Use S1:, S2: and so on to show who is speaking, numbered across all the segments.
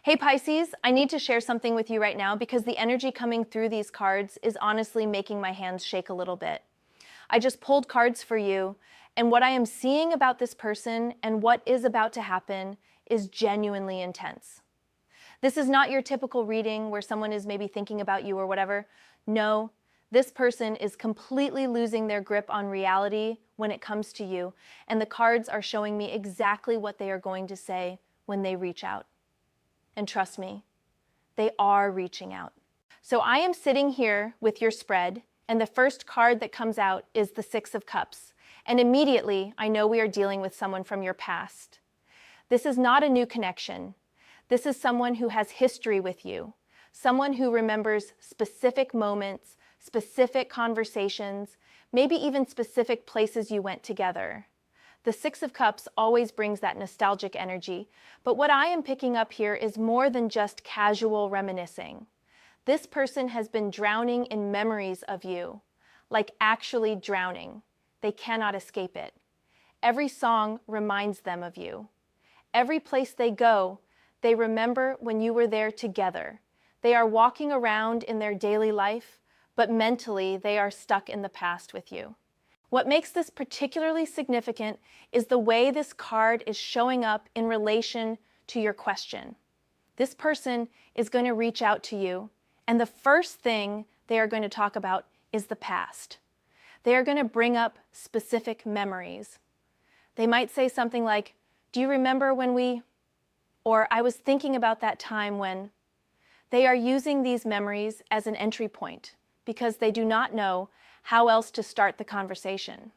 S1: Hey Pisces, I need to share something with you right now because the energy coming through these cards is honestly making my hands shake a little bit. I just pulled cards for you, and what I am seeing about this person and what is about to happen is genuinely intense. This is not your typical reading where someone is maybe thinking about you or whatever. No, this person is completely losing their grip on reality when it comes to you, and the cards are showing me exactly what they are going to say when they reach out. And trust me, they are reaching out. So I am sitting here with your spread, and the first card that comes out is the Six of Cups. And immediately, I know we are dealing with someone from your past. This is not a new connection. This is someone who has history with you, someone who remembers specific moments, specific conversations, maybe even specific places you went together. The Six of Cups always brings that nostalgic energy, but what I am picking up here is more than just casual reminiscing. This person has been drowning in memories of you, like actually drowning. They cannot escape it. Every song reminds them of you. Every place they go, they remember when you were there together. They are walking around in their daily life, but mentally they are stuck in the past with you. What makes this particularly significant is the way this card is showing up in relation to your question. This person is going to reach out to you, and the first thing they are going to talk about is the past. They are going to bring up specific memories. They might say something like, "Do you remember when we," or "I was thinking about that time when." They are using these memories as an entry point because they do not know how else to start the conversation.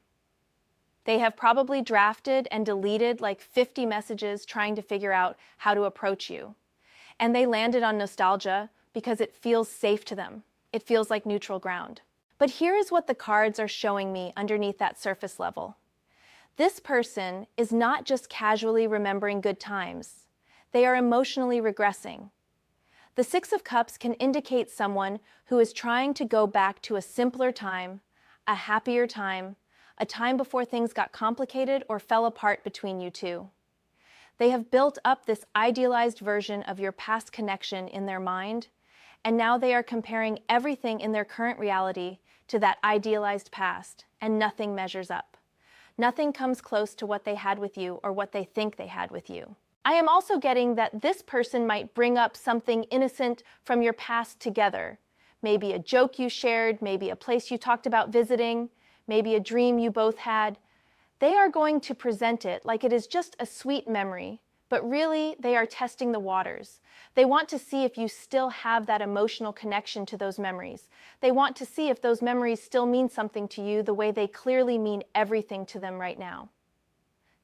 S1: They have probably drafted and deleted like 50 messages trying to figure out how to approach you. And they landed on nostalgia because it feels safe to them. It feels like neutral ground. But here is what the cards are showing me underneath that surface level. This person is not just casually remembering good times. They are emotionally regressing. The Six of Cups can indicate someone who is trying to go back to a simpler time, a happier time, a time before things got complicated or fell apart between you two. They have built up this idealized version of your past connection in their mind, and now they are comparing everything in their current reality to that idealized past, and nothing measures up. Nothing comes close to what they had with you or what they think they had with you. I am also getting that this person might bring up something innocent from your past together. Maybe a joke you shared, maybe a place you talked about visiting, maybe a dream you both had. They are going to present it like it is just a sweet memory, but really they are testing the waters. They want to see if you still have that emotional connection to those memories. They want to see if those memories still mean something to you the way they clearly mean everything to them right now.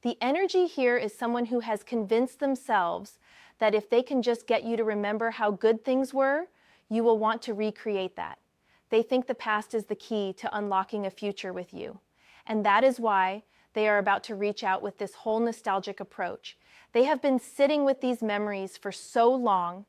S1: The energy here is someone who has convinced themselves that if they can just get you to remember how good things were, you will want to recreate that. They think the past is the key to unlocking a future with you. And that is why they are about to reach out with this whole nostalgic approach. They have been sitting with these memories for so long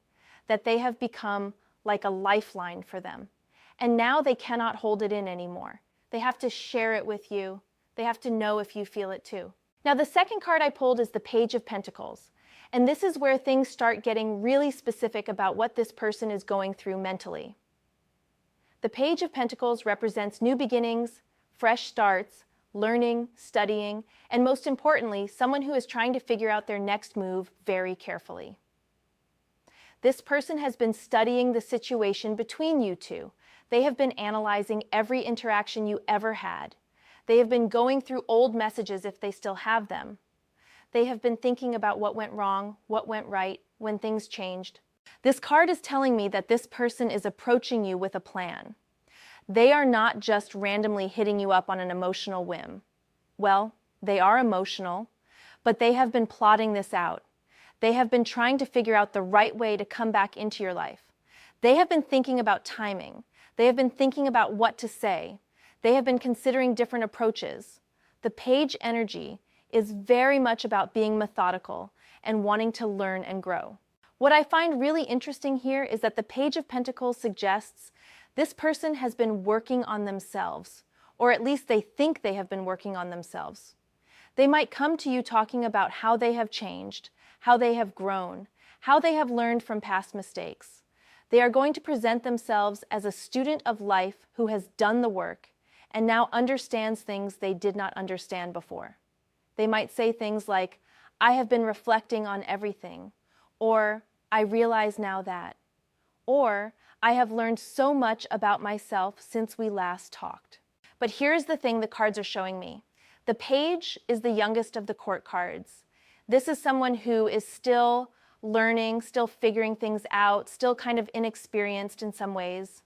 S1: that they have become like a lifeline for them. And now they cannot hold it in anymore. They have to share it with you. They have to know if you feel it too. Now, the second card I pulled is the Page of Pentacles, and this is where things start getting really specific about what this person is going through mentally. The Page of Pentacles represents new beginnings, fresh starts, learning, studying, and most importantly, someone who is trying to figure out their next move very carefully. This person has been studying the situation between you two. They have been analyzing every interaction you ever had. They have been going through old messages if they still have them. They have been thinking about what went wrong, what went right, when things changed. This card is telling me that this person is approaching you with a plan. They are not just randomly hitting you up on an emotional whim. Well, they are emotional, but they have been plotting this out. They have been trying to figure out the right way to come back into your life. They have been thinking about timing. They have been thinking about what to say. They have been considering different approaches. The Page energy is very much about being methodical and wanting to learn and grow. What I find really interesting here is that the Page of Pentacles suggests this person has been working on themselves, or at least they think they have been working on themselves. They might come to you talking about how they have changed, how they have grown, how they have learned from past mistakes. They are going to present themselves as a student of life who has done the work and now understands things they did not understand before. They might say things like, I have been reflecting on everything, or I realize now that, or I have learned so much about myself since we last talked. But here's the thing the cards are showing me. The Page is the youngest of the court cards. This is someone who is still learning, still figuring things out, still kind of inexperienced in some ways.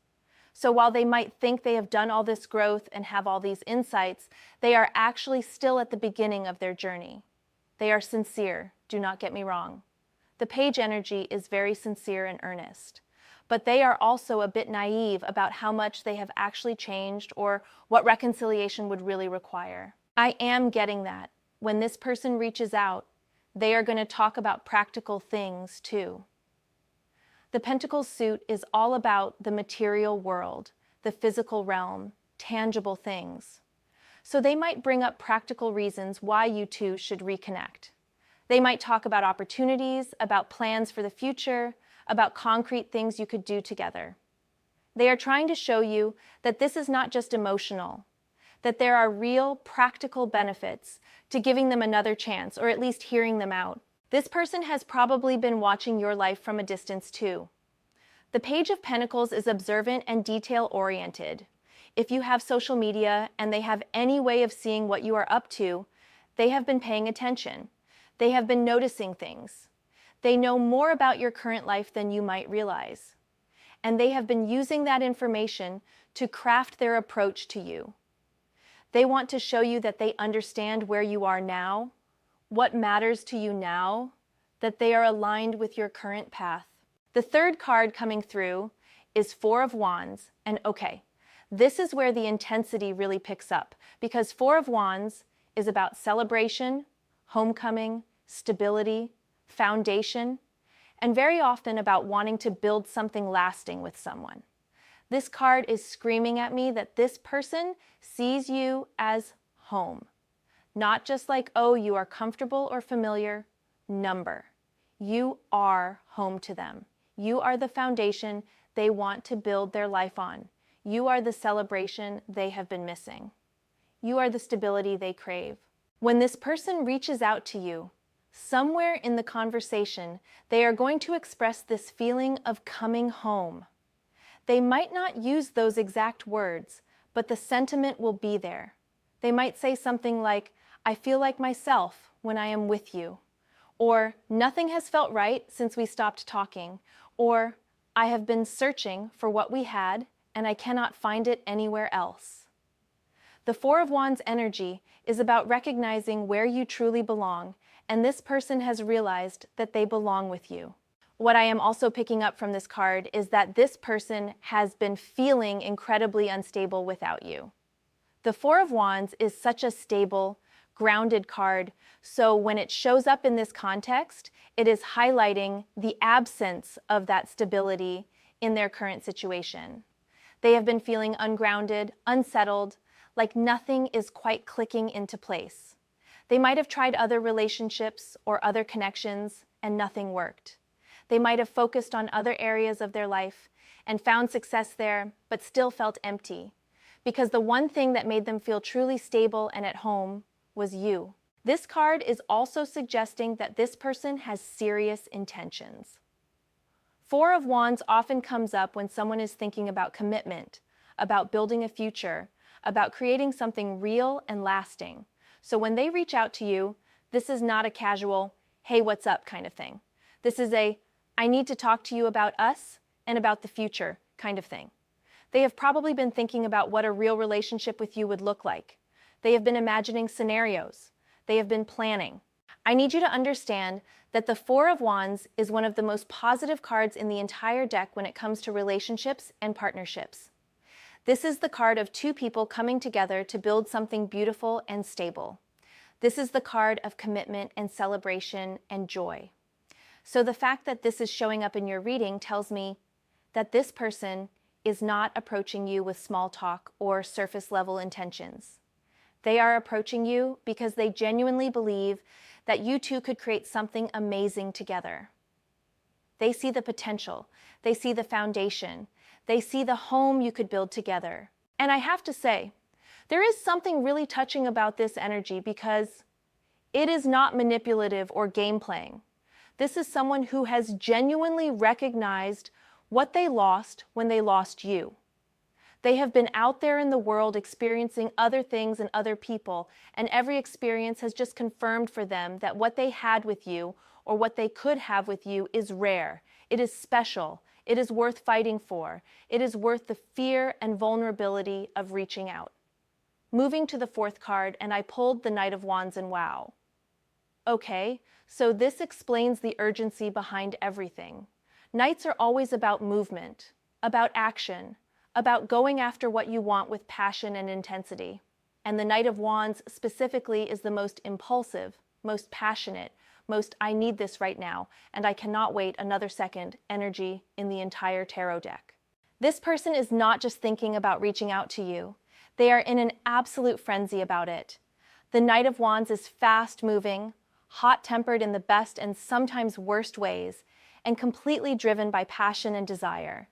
S1: So while they might think they have done all this growth and have all these insights, they are actually still at the beginning of their journey. They are sincere, do not get me wrong. The Page energy is very sincere and earnest, but they are also a bit naive about how much they have actually changed or what reconciliation would really require. I am getting that. When this person reaches out, they are going to talk about practical things too. The Pentacles suit is all about the material world, the physical realm, tangible things. So they might bring up practical reasons why you two should reconnect. They might talk about opportunities, about plans for the future, about concrete things you could do together. They are trying to show you that this is not just emotional, that there are real practical benefits to giving them another chance, or at least hearing them out. This person has probably been watching your life from a distance too. The Page of Pentacles is observant and detail-oriented. If you have social media and they have any way of seeing what you are up to, they have been paying attention. They have been noticing things. They know more about your current life than you might realize. And they have been using that information to craft their approach to you. They want to show you that they understand where you are now, what matters to you now, that they are aligned with your current path. The third card coming through is Four of Wands, and okay, this is where the intensity really picks up, because Four of Wands is about celebration, homecoming, stability, foundation, and very often about wanting to build something lasting with someone. This card is screaming at me that this person sees you as home. Not just like, oh, you are comfortable or familiar. Number. You are home to them. You are the foundation they want to build their life on. You are the celebration they have been missing. You are the stability they crave. When this person reaches out to you, somewhere in the conversation, they are going to express this feeling of coming home. They might not use those exact words, but the sentiment will be there. They might say something like, I feel like myself when I am with you, or nothing has felt right since we stopped talking, or I have been searching for what we had and I cannot find it anywhere else. The Four of Wands energy is about recognizing where you truly belong, and this person has realized that they belong with you. What I am also picking up from this card is that this person has been feeling incredibly unstable without you. The Four of Wands is such a stable, grounded card, so when it shows up in this context, it is highlighting the absence of that stability in their current situation. They have been feeling ungrounded, unsettled, like nothing is quite clicking into place. They might have tried other relationships or other connections and nothing worked. They might have focused on other areas of their life and found success there, but still felt empty, because the one thing that made them feel truly stable and at home was you. This card is also suggesting that this person has serious intentions. Four of Wands often comes up when someone is thinking about commitment, about building a future, about creating something real and lasting. So when they reach out to you, this is not a casual, hey, what's up kind of thing. This is a, I need to talk to you about us and about the future kind of thing. They have probably been thinking about what a real relationship with you would look like. They have been imagining scenarios. They have been planning. I need you to understand that the Four of Wands is one of the most positive cards in the entire deck when it comes to relationships and partnerships. This is the card of two people coming together to build something beautiful and stable. This is the card of commitment and celebration and joy. So the fact that this is showing up in your reading tells me that this person is not approaching you with small talk or surface level intentions. They are approaching you because they genuinely believe that you two could create something amazing together. They see the potential. They see the foundation. They see the home you could build together. And I have to say, there is something really touching about this energy because it is not manipulative or game playing. This is someone who has genuinely recognized what they lost when they lost you. They have been out there in the world experiencing other things and other people, and every experience has just confirmed for them that what they had with you or what they could have with you is rare. It is special. It is worth fighting for. It is worth the fear and vulnerability of reaching out. Moving to the fourth card, and I pulled the Knight of Wands, and wow. Okay, so this explains the urgency behind everything. Knights are always about movement, about action, about going after what you want with passion and intensity. And the Knight of Wands specifically is the most impulsive, most passionate, most I need this right now, and I cannot wait another second energy in the entire tarot deck. This person is not just thinking about reaching out to you. They are in an absolute frenzy about it. The Knight of Wands is fast-moving, hot-tempered in the best and sometimes worst ways, and completely driven by passion and desire.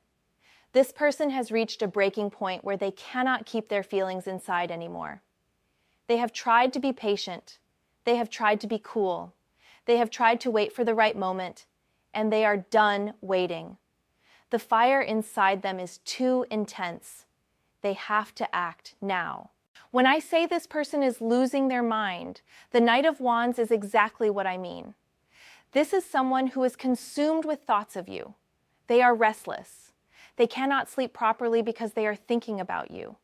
S1: This person has reached a breaking point where they cannot keep their feelings inside anymore. They have tried to be patient. They have tried to be cool. They have tried to wait for the right moment, and they are done waiting. The fire inside them is too intense. They have to act now. When I say this person is losing their mind, the Knight of Wands is exactly what I mean. This is someone who is consumed with thoughts of you. They are restless. They cannot sleep properly because they are thinking about you.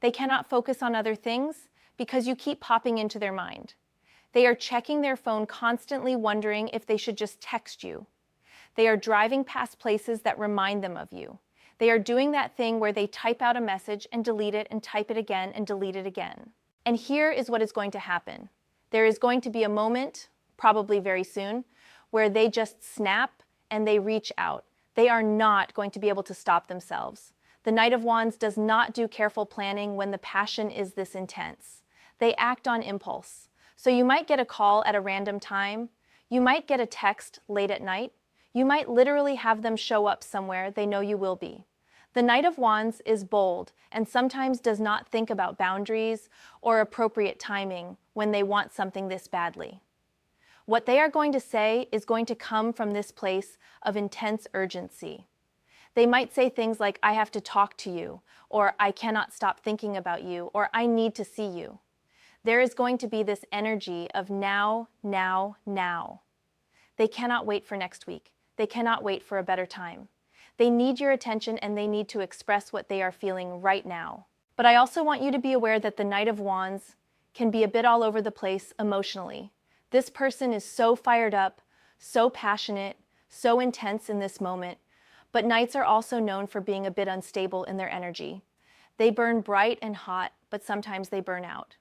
S1: They cannot focus on other things because you keep popping into their mind. They are checking their phone constantly, wondering if they should just text you. They are driving past places that remind them of you. They are doing that thing where they type out a message and delete it and type it again and delete it again. And here is what is going to happen. There is going to be a moment, probably very soon, where they just snap and they reach out. They are not going to be able to stop themselves. The Knight of Wands does not do careful planning when the passion is this intense. They act on impulse. So you might get a call at a random time. You might get a text late at night. You might literally have them show up somewhere they know you will be. The Knight of Wands is bold and sometimes does not think about boundaries or appropriate timing when they want something this badly. What they are going to say is going to come from this place of intense urgency. They might say things like, I have to talk to you, or I cannot stop thinking about you, or I need to see you. There is going to be this energy of now, now, now. They cannot wait for next week. They cannot wait for a better time. They need your attention and they need to express what they are feeling right now. But I also want you to be aware that the Knight of Wands can be a bit all over the place emotionally. This person is so fired up, so passionate, so intense in this moment, but Knights are also known for being a bit unstable in their energy. They burn bright and hot, but sometimes they burn out.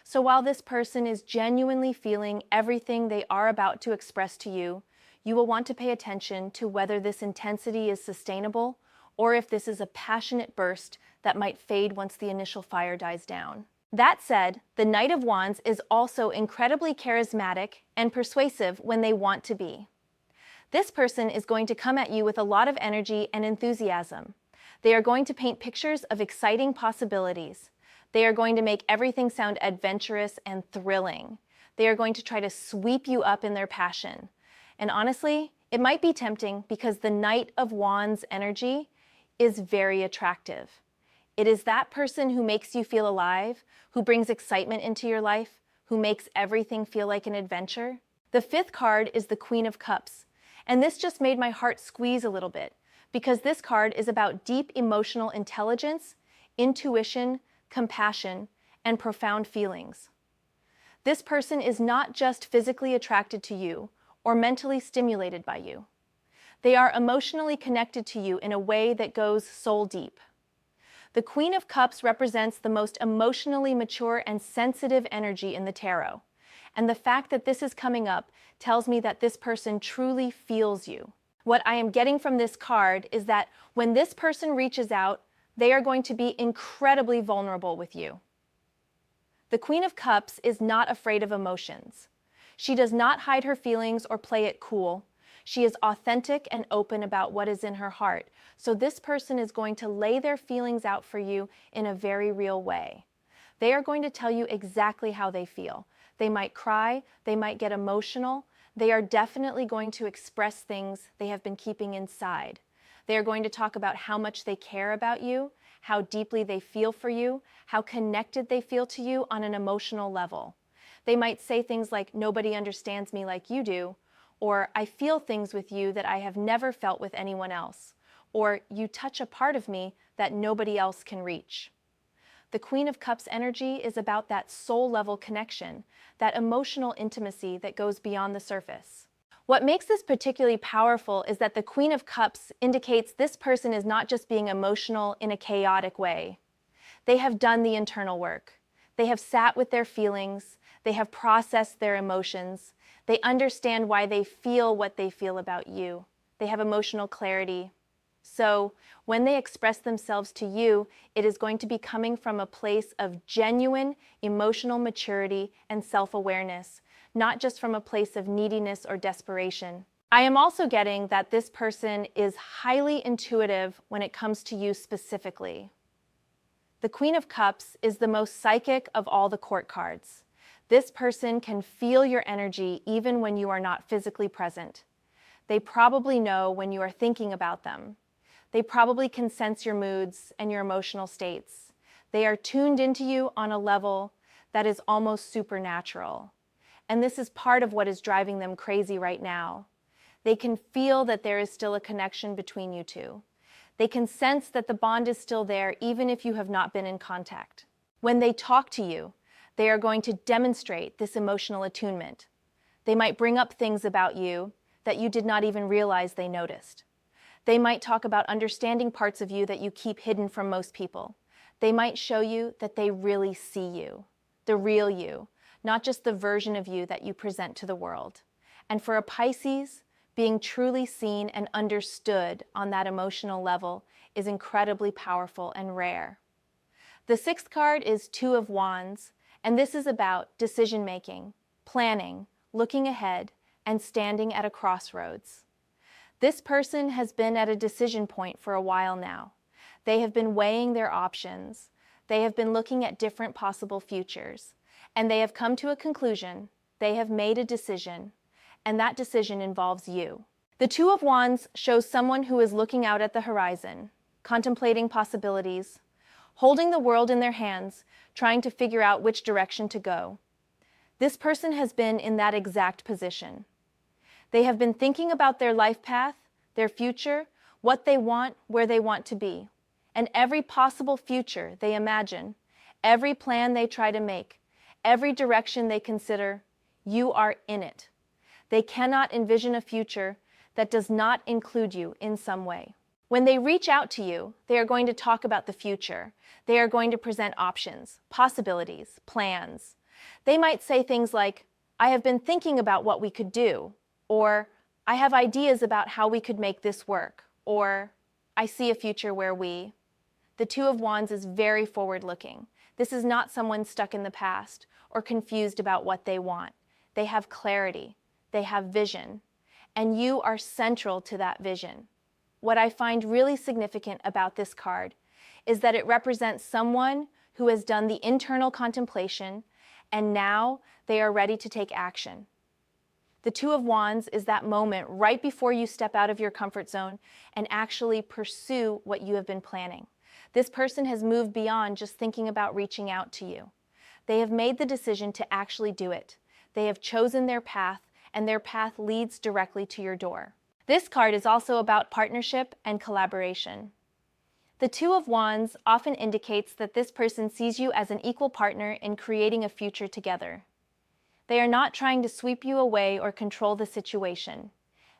S1: So while this person is genuinely feeling everything they are about to express to you, you will want to pay attention to whether this intensity is sustainable or if this is a passionate burst that might fade once the initial fire dies down. That said, the Knight of Wands is also incredibly charismatic and persuasive when they want to be. This person is going to come at you with a lot of energy and enthusiasm. They are going to paint pictures of exciting possibilities. They are going to make everything sound adventurous and thrilling. They are going to try to sweep you up in their passion. And honestly, it might be tempting because the Knight of Wands energy is very attractive. It is that person who makes you feel alive, who brings excitement into your life, who makes everything feel like an adventure. The fifth card is the Queen of Cups, and this just made my heart squeeze a little bit because this card is about deep emotional intelligence, intuition, compassion, and profound feelings. This person is not just physically attracted to you or mentally stimulated by you. They are emotionally connected to you in a way that goes soul deep. The Queen of Cups represents the most emotionally mature and sensitive energy in the tarot. And the fact that this is coming up tells me that this person truly feels you. What I am getting from this card is that when this person reaches out, they are going to be incredibly vulnerable with you. The Queen of Cups is not afraid of emotions. She does not hide her feelings or play it cool. She is authentic and open about what is in her heart. So this person is going to lay their feelings out for you in a very real way. They are going to tell you exactly how they feel. They might cry, they might get emotional. They are definitely going to express things they have been keeping inside. They are going to talk about how much they care about you, how deeply they feel for you, how connected they feel to you on an emotional level. They might say things like, "Nobody understands me like you do," or "I feel things with you that I have never felt with anyone else," or "You touch a part of me that nobody else can reach." The Queen of Cups energy is about that soul-level connection, that emotional intimacy that goes beyond the surface. What makes this particularly powerful is that the Queen of Cups indicates this person is not just being emotional in a chaotic way. They have done the internal work. They have sat with their feelings. They have processed their emotions. They understand why they feel what they feel about you. They have emotional clarity. So when they express themselves to you, it is going to be coming from a place of genuine emotional maturity and self-awareness, not just from a place of neediness or desperation. I am also getting that this person is highly intuitive when it comes to you specifically. The Queen of Cups is the most psychic of all the court cards. This person can feel your energy even when you are not physically present. They probably know when you are thinking about them. They probably can sense your moods and your emotional states. They are tuned into you on a level that is almost supernatural. And this is part of what is driving them crazy right now. They can feel that there is still a connection between you two. They can sense that the bond is still there even if you have not been in contact. When they talk to you, they are going to demonstrate this emotional attunement. They might bring up things about you that you did not even realize they noticed. They might talk about understanding parts of you that you keep hidden from most people. They might show you that they really see you, the real you, not just the version of you that you present to the world. And for a Pisces, being truly seen and understood on that emotional level is incredibly powerful and rare. The sixth card is Two of Wands, and this is about decision-making, planning, looking ahead, and standing at a crossroads. This person has been at a decision point for a while now. They have been weighing their options. They have been looking at different possible futures. And they have come to a conclusion. They have made a decision. And that decision involves you. The Two of Wands shows someone who is looking out at the horizon, contemplating possibilities, holding the world in their hands, trying to figure out which direction to go. This person has been in that exact position. They have been thinking about their life path, their future, what they want, where they want to be, and every possible future they imagine, every plan they try to make, every direction they consider. You are in it. They cannot envision a future that does not include you in some way. When they reach out to you, they are going to talk about the future. They are going to present options, possibilities, plans. They might say things like, "I have been thinking about what we could do," or "I have ideas about how we could make this work," or "I see a future where we." The Two of Wands is very forward-looking. This is not someone stuck in the past or confused about what they want. They have clarity. They have vision. And you are central to that vision. What I find really significant about this card is that it represents someone who has done the internal contemplation and now they are ready to take action. The Two of Wands is that moment right before you step out of your comfort zone and actually pursue what you have been planning. This person has moved beyond just thinking about reaching out to you. They have made the decision to actually do it. They have chosen their path, and their path leads directly to your door. This card is also about partnership and collaboration. The Two of Wands often indicates that this person sees you as an equal partner in creating a future together. They are not trying to sweep you away or control the situation.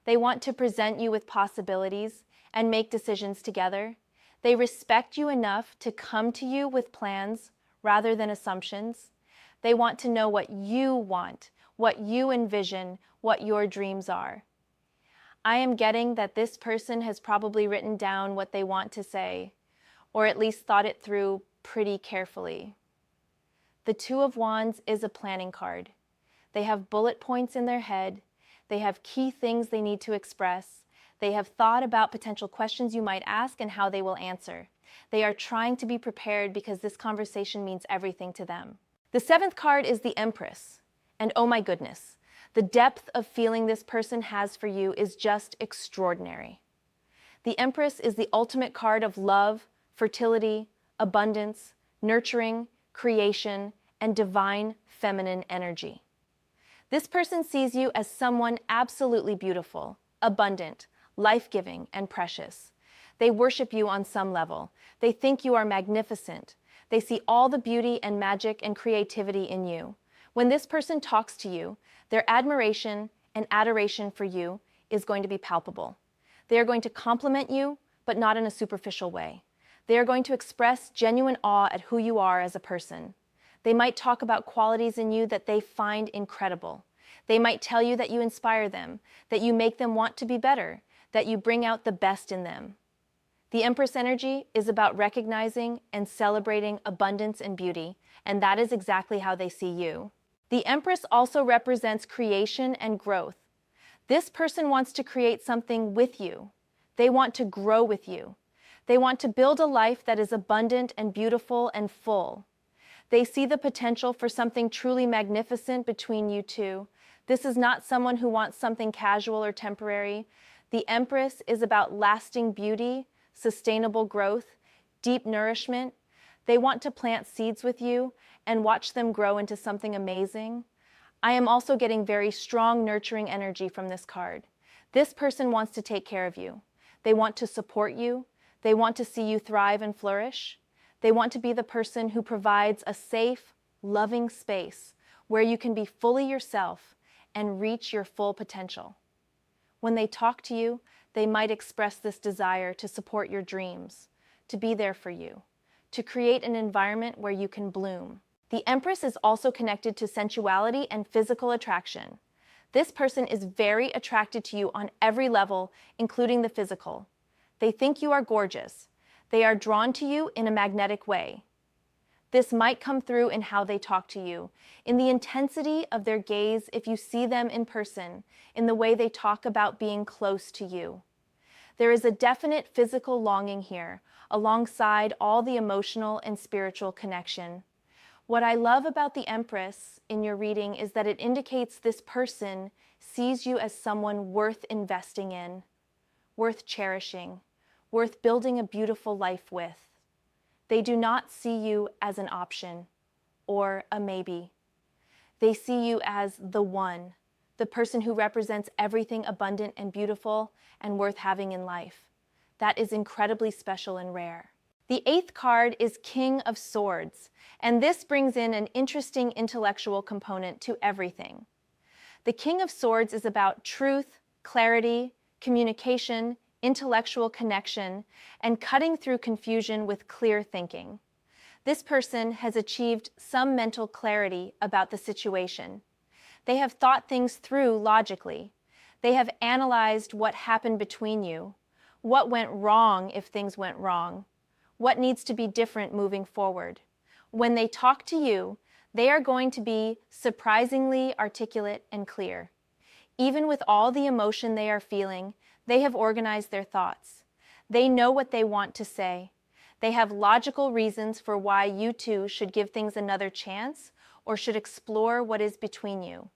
S1: They want to present you with possibilities and make decisions together. They respect you enough to come to you with plans rather than assumptions. They want to know what you want, what you envision, what your dreams are. I am getting that this person has probably written down what they want to say, or at least thought it through pretty carefully. The Two of Wands is a planning card. They have bullet points in their head. They have key things they need to express. They have thought about potential questions you might ask and how they will answer. They are trying to be prepared because this conversation means everything to them. The seventh card is the Empress. And oh my goodness, the depth of feeling this person has for you is just extraordinary. The Empress is the ultimate card of love, fertility, abundance, nurturing, creation, and divine feminine energy. This person sees you as someone absolutely beautiful, abundant, life-giving, and precious. They worship you on some level. They think you are magnificent. They see all the beauty and magic and creativity in you. When this person talks to you, their admiration and adoration for you is going to be palpable. They are going to compliment you, but not in a superficial way. They are going to express genuine awe at who you are as a person. They might talk about qualities in you that they find incredible. They might tell you that you inspire them, that you make them want to be better, that you bring out the best in them. The Empress energy is about recognizing and celebrating abundance and beauty, and that is exactly how they see you. The Empress also represents creation and growth. This person wants to create something with you. They want to grow with you. They want to build a life that is abundant and beautiful and full. They see the potential for something truly magnificent between you two. This is not someone who wants something casual or temporary. The Empress is about lasting beauty, sustainable growth, deep nourishment. They want to plant seeds with you and watch them grow into something amazing. I am also getting very strong, nurturing energy from this card. This person wants to take care of you. They want to support you. They want to see you thrive and flourish. They want to be the person who provides a safe, loving space where you can be fully yourself and reach your full potential. When they talk to you, they might express this desire to support your dreams, to be there for you, to create an environment where you can bloom. The Empress is also connected to sensuality and physical attraction. This person is very attracted to you on every level, including the physical. They think you are gorgeous. They are drawn to you in a magnetic way. This might come through in how they talk to you, in the intensity of their gaze if you see them in person, in the way they talk about being close to you. There is a definite physical longing here, alongside all the emotional and spiritual connection. What I love about the Empress in your reading is that it indicates this person sees you as someone worth investing in, worth cherishing, worth building a beautiful life with. They do not see you as an option or a maybe. They see you as the one, the person who represents everything abundant and beautiful and worth having in life. That is incredibly special and rare. The eighth card is King of Swords, and this brings in an interesting intellectual component to everything. The King of Swords is about truth, clarity, communication, intellectual connection, and cutting through confusion with clear thinking. This person has achieved some mental clarity about the situation. They have thought things through logically. They have analyzed what happened between you, what went wrong if things went wrong, what needs to be different moving forward. When they talk to you, they are going to be surprisingly articulate and clear. Even with all the emotion they are feeling, they have organized their thoughts. They know what they want to say. They have logical reasons for why you two should give things another chance or should explore what is between you.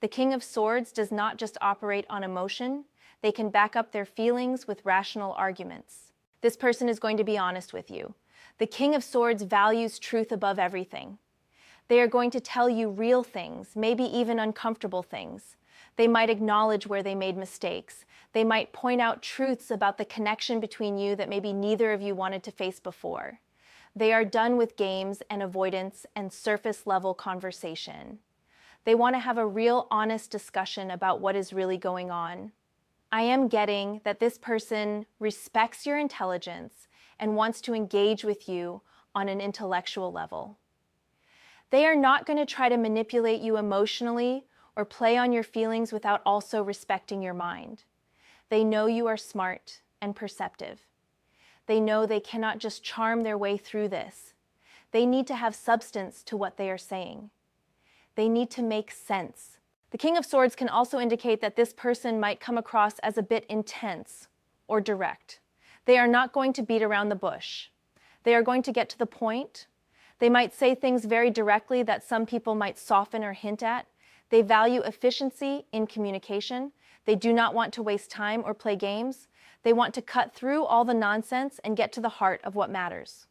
S1: The King of Swords does not just operate on emotion. They can back up their feelings with rational arguments. This person is going to be honest with you. The King of Swords values truth above everything. They are going to tell you real things, maybe even uncomfortable things. They might acknowledge where they made mistakes. They might point out truths about the connection between you that maybe neither of you wanted to face before. They are done with games and avoidance and surface-level conversation. They want to have a real honest discussion about what is really going on. I am getting that this person respects your intelligence and wants to engage with you on an intellectual level. They are not going to try to manipulate you emotionally or play on your feelings without also respecting your mind. They know you are smart and perceptive. They know they cannot just charm their way through this. They need to have substance to what they are saying. They need to make sense. The King of Swords can also indicate that this person might come across as a bit intense or direct. They are not going to beat around the bush. They are going to get to the point. They might say things very directly that some people might soften or hint at. They value efficiency in communication. They do not want to waste time or play games. They want to cut through all the nonsense and get to the heart of what matters.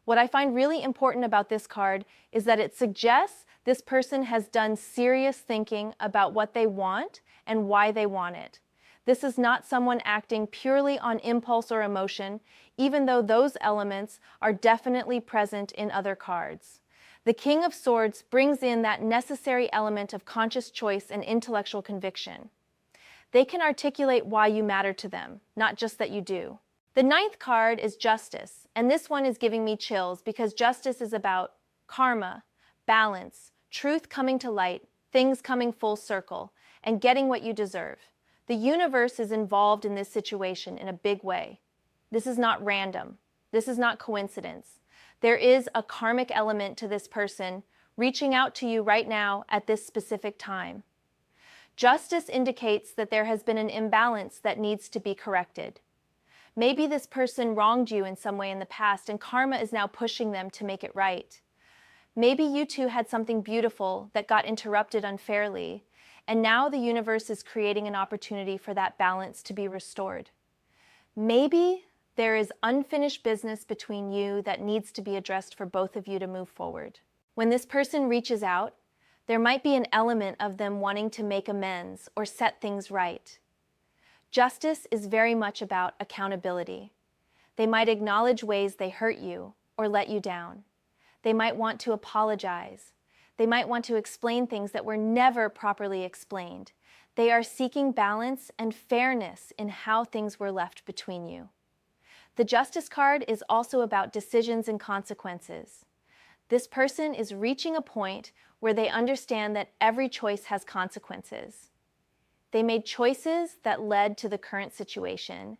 S1: What I find really important about this card is that it suggests this person has done serious thinking about what they want and why they want it. This is not someone acting purely on impulse or emotion, even though those elements are definitely present in other cards. The King of Swords brings in that necessary element of conscious choice and intellectual conviction. They can articulate why you matter to them, not just that you do. The 9th card is Justice, and this one is giving me chills because justice is about karma, balance, truth coming to light, things coming full circle, and getting what you deserve. The universe is involved in this situation in a big way. This is not random. This is not coincidence. There is a karmic element to this person reaching out to you right now at this specific time. Justice indicates that there has been an imbalance that needs to be corrected. Maybe this person wronged you in some way in the past and karma is now pushing them to make it right. Maybe you two had something beautiful that got interrupted unfairly, and now the universe is creating an opportunity for that balance to be restored. Maybe there is unfinished business between you that needs to be addressed for both of you to move forward. When this person reaches out, there might be an element of them wanting to make amends or set things right. Justice is very much about accountability. They might acknowledge ways they hurt you or let you down. They might want to apologize. They might want to explain things that were never properly explained. They are seeking balance and fairness in how things were left between you. The Justice card is also about decisions and consequences. This person is reaching a point where they understand that every choice has consequences. They made choices that led to the current situation,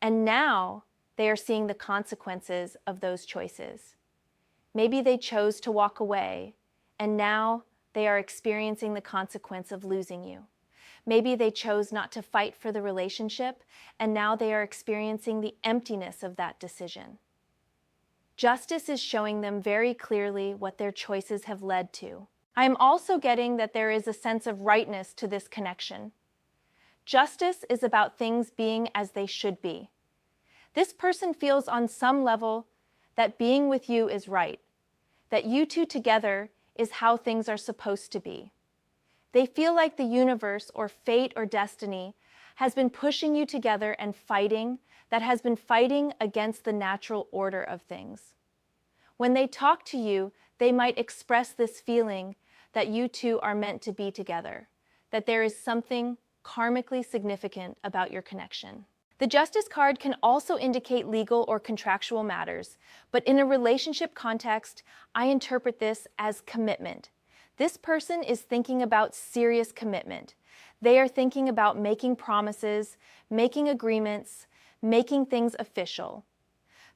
S1: and now they are seeing the consequences of those choices. Maybe they chose to walk away, and now they are experiencing the consequence of losing you. Maybe they chose not to fight for the relationship, and now they are experiencing the emptiness of that decision. Justice is showing them very clearly what their choices have led to. I am also getting that there is a sense of rightness to this connection. Justice is about things being as they should be. This person feels on some level that being with you is right, that you two together is how things are supposed to be. They feel like the universe or fate or destiny has been pushing you together and fighting, that has been fighting against the natural order of things. When they talk to you, they might express this feeling that you two are meant to be together, that there is something karmically significant about your connection. The Justice card can also indicate legal or contractual matters, but in a relationship context, I interpret this as commitment. This person is thinking about serious commitment. They are thinking about making promises, making agreements, making things official.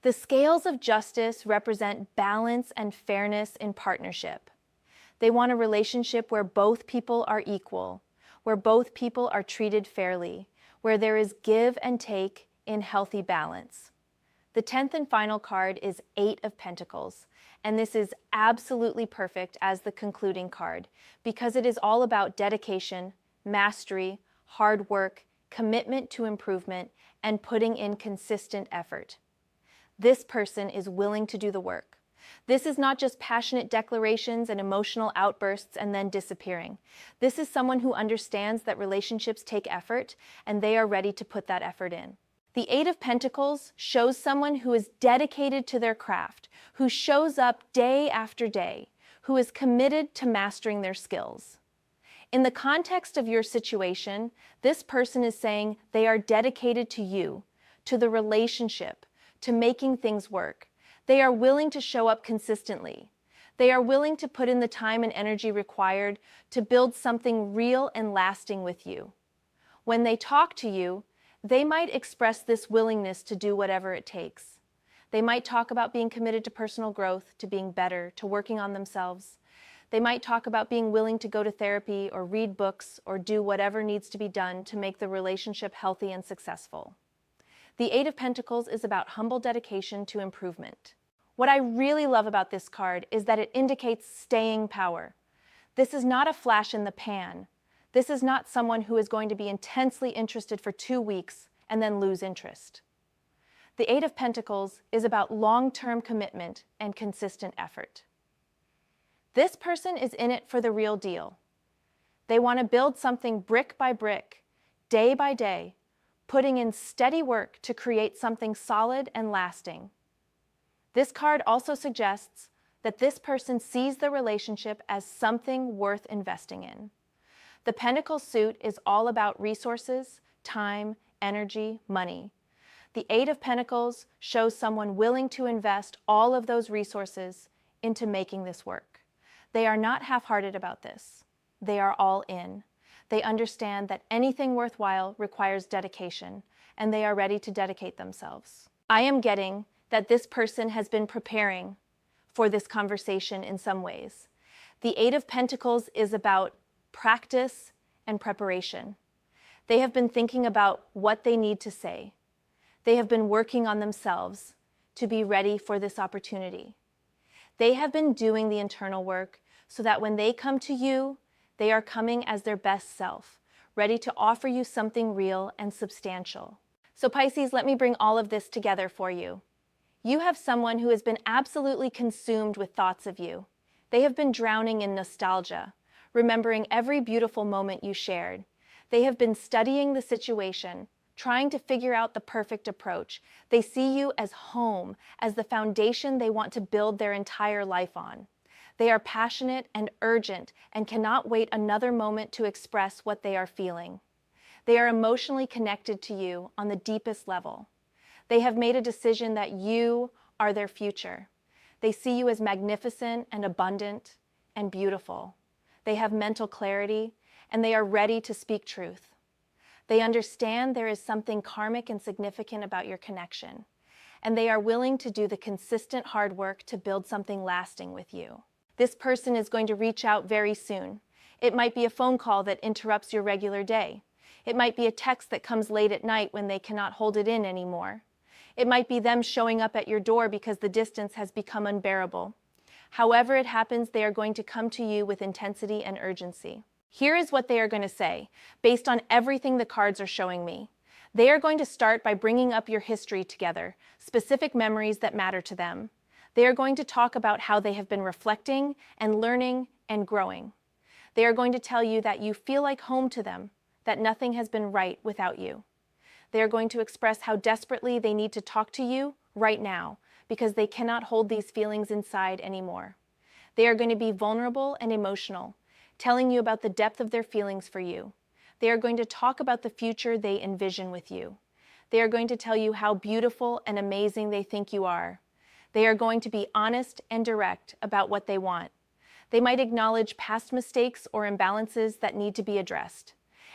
S1: The scales of justice represent balance and fairness in partnership. They want a relationship where both people are equal, where both people are treated fairly, where there is give and take in healthy balance. The 10th and final card is 8 of Pentacles, and this is absolutely perfect as the concluding card because it is all about dedication, mastery, hard work, commitment to improvement, and putting in consistent effort. This person is willing to do the work. This is not just passionate declarations and emotional outbursts and then disappearing. This is someone who understands that relationships take effort and they are ready to put that effort in. The 8 of Pentacles shows someone who is dedicated to their craft, who shows up day after day, who is committed to mastering their skills. In the context of your situation, this person is saying they are dedicated to you, to the relationship, to making things work. They are willing to show up consistently. They are willing to put in the time and energy required to build something real and lasting with you. When they talk to you, they might express this willingness to do whatever it takes. They might talk about being committed to personal growth, to being better, to working on themselves. They might talk about being willing to go to therapy or read books or do whatever needs to be done to make the relationship healthy and successful. The Eight of Pentacles is about humble dedication to improvement. What I really love about this card is that it indicates staying power. This is not a flash in the pan. This is not someone who is going to be intensely interested for 2 weeks and then lose interest. The Eight of Pentacles is about long-term commitment and consistent effort. This person is in it for the real deal. They want to build something brick by brick, day by day, putting in steady work to create something solid and lasting. This card also suggests that this person sees the relationship as something worth investing in. The Pentacle suit is all about resources, time, energy, money. The Eight of Pentacles shows someone willing to invest all of those resources into making this work. They are not half-hearted about this. They are all in. They understand that anything worthwhile requires dedication, and they are ready to dedicate themselves. I am getting that this person has been preparing for this conversation in some ways. The Eight of Pentacles is about practice and preparation. They have been thinking about what they need to say. They have been working on themselves to be ready for this opportunity. They have been doing the internal work so that when they come to you, they are coming as their best self, ready to offer you something real and substantial. So Pisces, let me bring all of this together for you. You have someone who has been absolutely consumed with thoughts of you. They have been drowning in nostalgia, remembering every beautiful moment you shared. They have been studying the situation, trying to figure out the perfect approach. They see you as home, as the foundation they want to build their entire life on. They are passionate and urgent and cannot wait another moment to express what they are feeling. They are emotionally connected to you on the deepest level. They have made a decision that you are their future. They see you as magnificent and abundant and beautiful. They have mental clarity and they are ready to speak truth. They understand there is something karmic and significant about your connection, and they are willing to do the consistent hard work to build something lasting with you. This person is going to reach out very soon. It might be a phone call that interrupts your regular day. It might be a text that comes late at night when they cannot hold it in anymore. It might be them showing up at your door because the distance has become unbearable. However it happens, they are going to come to you with intensity and urgency. Here is what they are going to say, based on everything the cards are showing me. They are going to start by bringing up your history together, specific memories that matter to them. They are going to talk about how they have been reflecting and learning and growing. They are going to tell you that you feel like home to them, that nothing has been right without you. They are going to express how desperately they need to talk to you right now because they cannot hold these feelings inside anymore. They are going to be vulnerable and emotional, telling you about the depth of their feelings for you. They are going to talk about the future they envision with you. They are going to tell you how beautiful and amazing they think you are. They are going to be honest and direct about what they want. They might acknowledge past mistakes or imbalances that need to be addressed.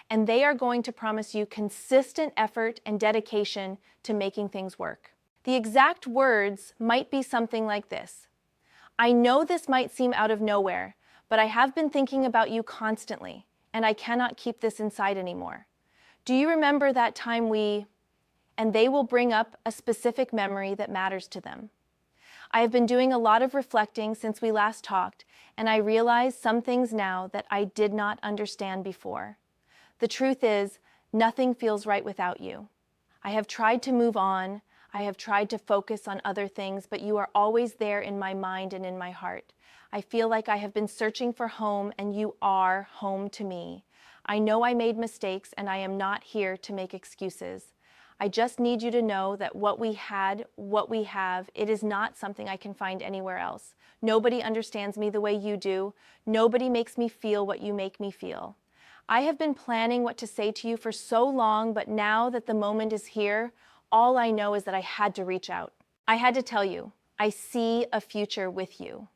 S1: And they are going to promise you consistent effort and dedication to making things work. The exact words might be something like this. I know this might seem out of nowhere, but I have been thinking about you constantly, and I cannot keep this inside anymore. Do you remember that time we... And they will bring up a specific memory that matters to them. I have been doing a lot of reflecting since we last talked, and I realize some things now that I did not understand before. The truth is, nothing feels right without you. I have tried to move on. I have tried to focus on other things, but you are always there in my mind and in my heart. I feel like I have been searching for home, and you are home to me. I know I made mistakes, and I am not here to make excuses. I just need you to know that what we had, what we have, it is not something I can find anywhere else. Nobody understands me the way you do. Nobody makes me feel what you make me feel. I have been planning what to say to you for so long, but now that the moment is here, all I know is that I had to reach out. I had to tell you, I see a future with you.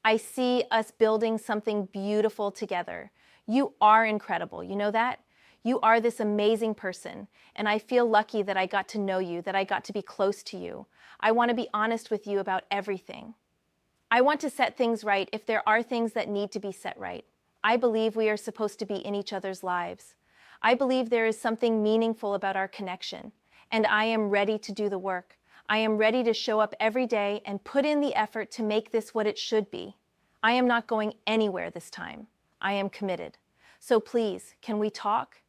S1: I see us building something beautiful together. You are incredible, you know that? You are this amazing person, and I feel lucky that I got to know you, that I got to be close to you. I want to be honest with you about everything. I want to set things right if there are things that need to be set right. I believe we are supposed to be in each other's lives. I believe there is something meaningful about our connection, and I am ready to do the work. I am ready to show up every day and put in the effort to make this what it should be. I am not going anywhere this time. I am committed. So please, can we talk?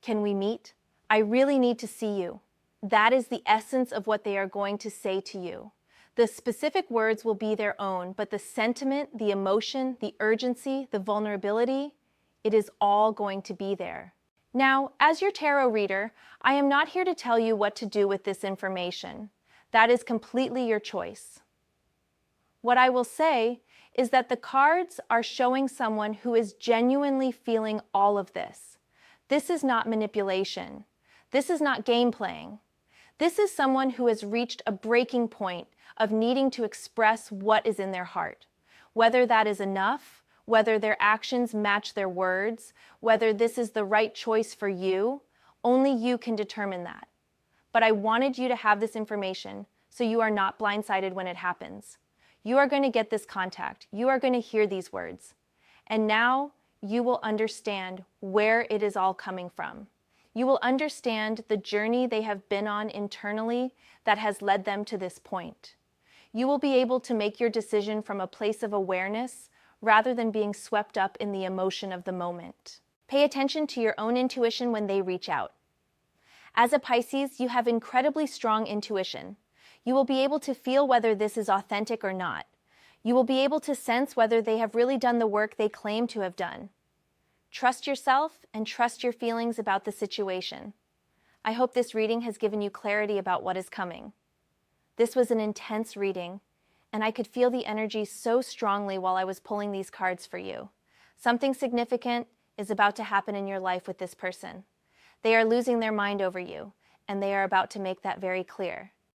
S1: Can we meet? I really need to see you. That is the essence of what they are going to say to you. The specific words will be their own, but the sentiment, the emotion, the urgency, the vulnerability, it is all going to be there. Now, as your tarot reader, I am not here to tell you what to do with this information. That is completely your choice. What I will say is that the cards are showing someone who is genuinely feeling all of this. This is not manipulation. This is not game playing. This is someone who has reached a breaking point of needing to express what is in their heart. Whether that is enough, whether their actions match their words, whether this is the right choice for you, only you can determine that. But I wanted you to have this information so you are not blindsided when it happens. You are going to get this contact. You are going to hear these words. And now you will understand where it is all coming from. You will understand the journey they have been on internally that has led them to this point. You will be able to make your decision from a place of awareness rather than being swept up in the emotion of the moment. Pay attention to your own intuition when they reach out. As a Pisces, you have incredibly strong intuition. You will be able to feel whether this is authentic or not. You will be able to sense whether they have really done the work they claim to have done. Trust yourself and trust your feelings about the situation. I hope this reading has given you clarity about what is coming. This was an intense reading, and I could feel the energy so strongly while I was pulling these cards for you. Something significant is about to happen in your life with this person. They are losing their mind over you, and they are about to make that very clear.